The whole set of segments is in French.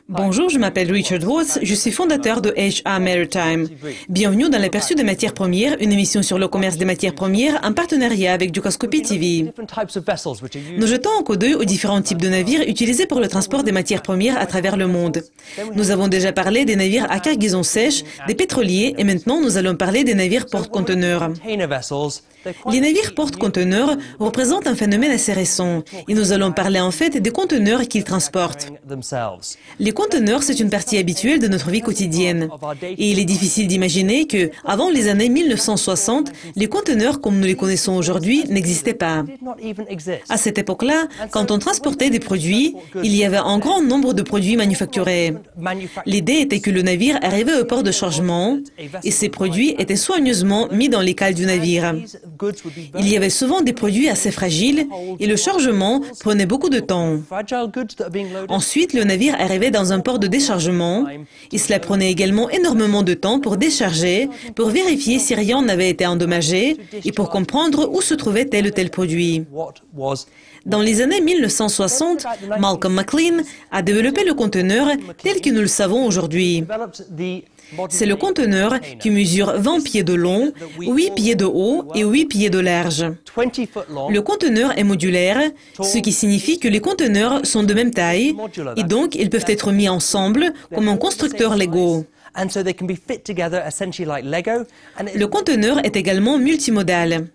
Bonjour, je m'appelle Richard Watts, je suis fondateur de HR Maritime. Bienvenue dans l'aperçu des matières premières, une émission sur le commerce des matières premières en partenariat avec Dukascopy TV. Nous jetons un coup d'œil aux différents types de navires utilisés pour le transport des matières premières à travers le monde. Nous avons déjà parlé des navires à cargaison sèche, des pétroliers et maintenant nous allons parler des navires porte-conteneurs. Les navires porte-conteneurs représentent un phénomène assez récent et nous allons parler en fait des conteneurs qu'ils transportent. Les conteneurs, c'est une partie habituelle de notre vie quotidienne. Et il est difficile d'imaginer que, avant les années 1960, les conteneurs comme nous les connaissons aujourd'hui n'existaient pas. À cette époque-là, quand on transportait des produits, il y avait un grand nombre de produits manufacturés. L'idée était que le navire arrivait au port de chargement et ces produits étaient soigneusement mis dans les cales du navire. Il y avait souvent des produits assez fragiles et le chargement prenait beaucoup de temps. Ensuite, le navire arrivait dans un port de déchargement et cela prenait également énormément de temps pour décharger, pour vérifier si rien n'avait été endommagé et pour comprendre où se trouvait tel ou tel produit. Dans les années 1960, Malcolm McLean a développé le conteneur tel que nous le savons aujourd'hui. C'est le conteneur qui mesure 20 pieds de long, 8 pieds de haut et 8 pieds de large. Le conteneur est modulaire, ce qui signifie que les conteneurs sont de même taille et donc ils peuvent être mis ensemble comme un constructeur Lego. Le conteneur est également multimodal,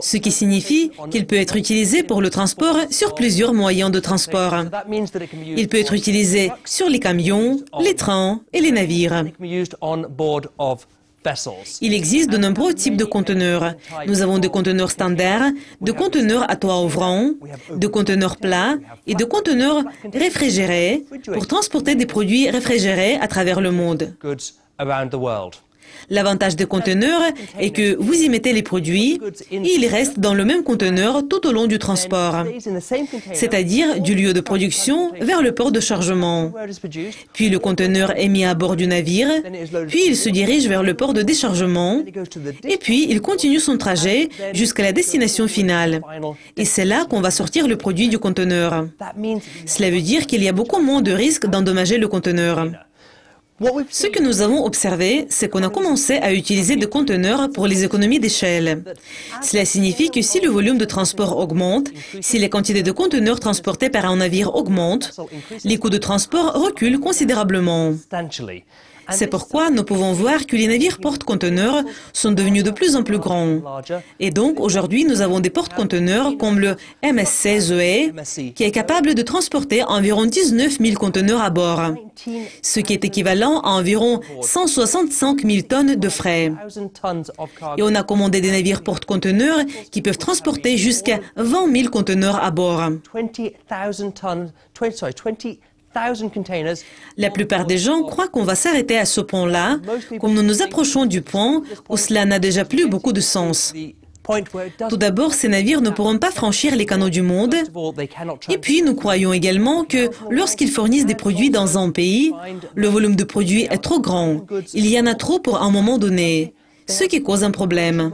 ce qui signifie qu'il peut être utilisé pour le transport sur plusieurs moyens de transport. Il peut être utilisé sur les camions, les trains et les navires. Il existe de nombreux types de conteneurs. Nous avons des conteneurs standards, des conteneurs à toit ouvrant, des conteneurs plats et des conteneurs réfrigérés pour transporter des produits réfrigérés à travers le monde. L'avantage des conteneurs est que vous y mettez les produits et ils restent dans le même conteneur tout au long du transport, c'est-à-dire du lieu de production vers le port de chargement. Puis le conteneur est mis à bord du navire, puis il se dirige vers le port de déchargement et puis il continue son trajet jusqu'à la destination finale. Et c'est là qu'on va sortir le produit du conteneur. Cela veut dire qu'il y a beaucoup moins de risques d'endommager le conteneur. Ce que nous avons observé, c'est qu'on a commencé à utiliser des conteneurs pour les économies d'échelle. Cela signifie que si le volume de transport augmente, si les quantités de conteneurs transportés par un navire augmentent, les coûts de transport reculent considérablement. C'est pourquoi nous pouvons voir que les navires porte-conteneurs sont devenus de plus en plus grands. Et donc, aujourd'hui, nous avons des porte-conteneurs comme le MSC Zoe, qui est capable de transporter environ 19 000 conteneurs à bord, ce qui est équivalent à environ 165 000 tonnes de frais. Et on a commandé des navires porte-conteneurs qui peuvent transporter jusqu'à 20 000 conteneurs à bord. La plupart des gens croient qu'on va s'arrêter à ce point-là, comme nous nous approchons du point où cela n'a déjà plus beaucoup de sens. Tout d'abord, ces navires ne pourront pas franchir les canaux du monde. Et puis, nous croyons également que lorsqu'ils fournissent des produits dans un pays, le volume de produits est trop grand. Il y en a trop pour un moment donné, ce qui cause un problème.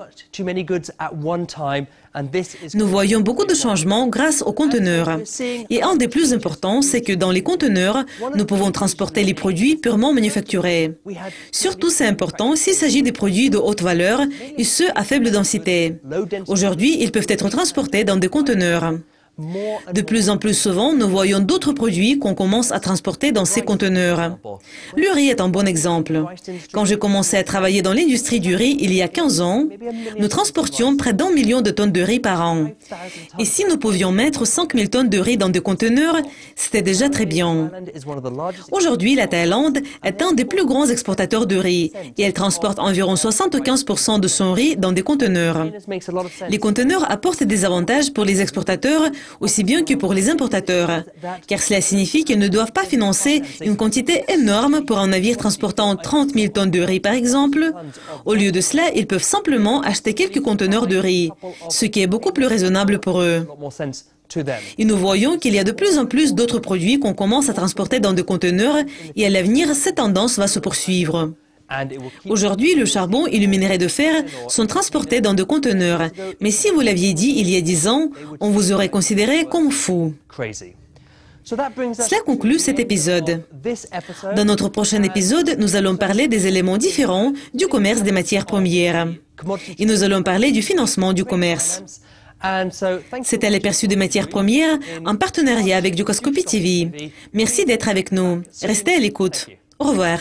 Nous voyons beaucoup de changements grâce aux conteneurs. Et un des plus importants, c'est que dans les conteneurs, nous pouvons transporter les produits purement manufacturés. Surtout, c'est important s'il s'agit des produits de haute valeur et ceux à faible densité. Aujourd'hui, ils peuvent être transportés dans des conteneurs. De plus en plus souvent, nous voyons d'autres produits qu'on commence à transporter dans ces conteneurs. Le riz est un bon exemple. Quand j'ai commencé à travailler dans l'industrie du riz il y a 15 ans, nous transportions près d'1 million de tonnes de riz par an. Et si nous pouvions mettre 5 000 tonnes de riz dans des conteneurs, c'était déjà très bien. Aujourd'hui, la Thaïlande est un des plus grands exportateurs de riz et elle transporte environ 75% de son riz dans des conteneurs. Les conteneurs apportent des avantages pour les exportateurs aussi bien que pour les importateurs, car cela signifie qu'ils ne doivent pas financer une quantité énorme pour un navire transportant 30 000 tonnes de riz par exemple. Au lieu de cela, ils peuvent simplement acheter quelques conteneurs de riz, ce qui est beaucoup plus raisonnable pour eux. Et nous voyons qu'il y a de plus en plus d'autres produits qu'on commence à transporter dans des conteneurs et à l'avenir, cette tendance va se poursuivre. Aujourd'hui, le charbon et le minerai de fer sont transportés dans des conteneurs. Mais si vous l'aviez dit il y a 10 ans, on vous aurait considéré comme fou. Cela conclut cet épisode. Dans notre prochain épisode, nous allons parler des éléments différents du commerce des matières premières. Et nous allons parler du financement du commerce. C'était l'aperçu des matières premières en partenariat avec Dukascopy TV. Merci d'être avec nous. Restez à l'écoute. Au revoir.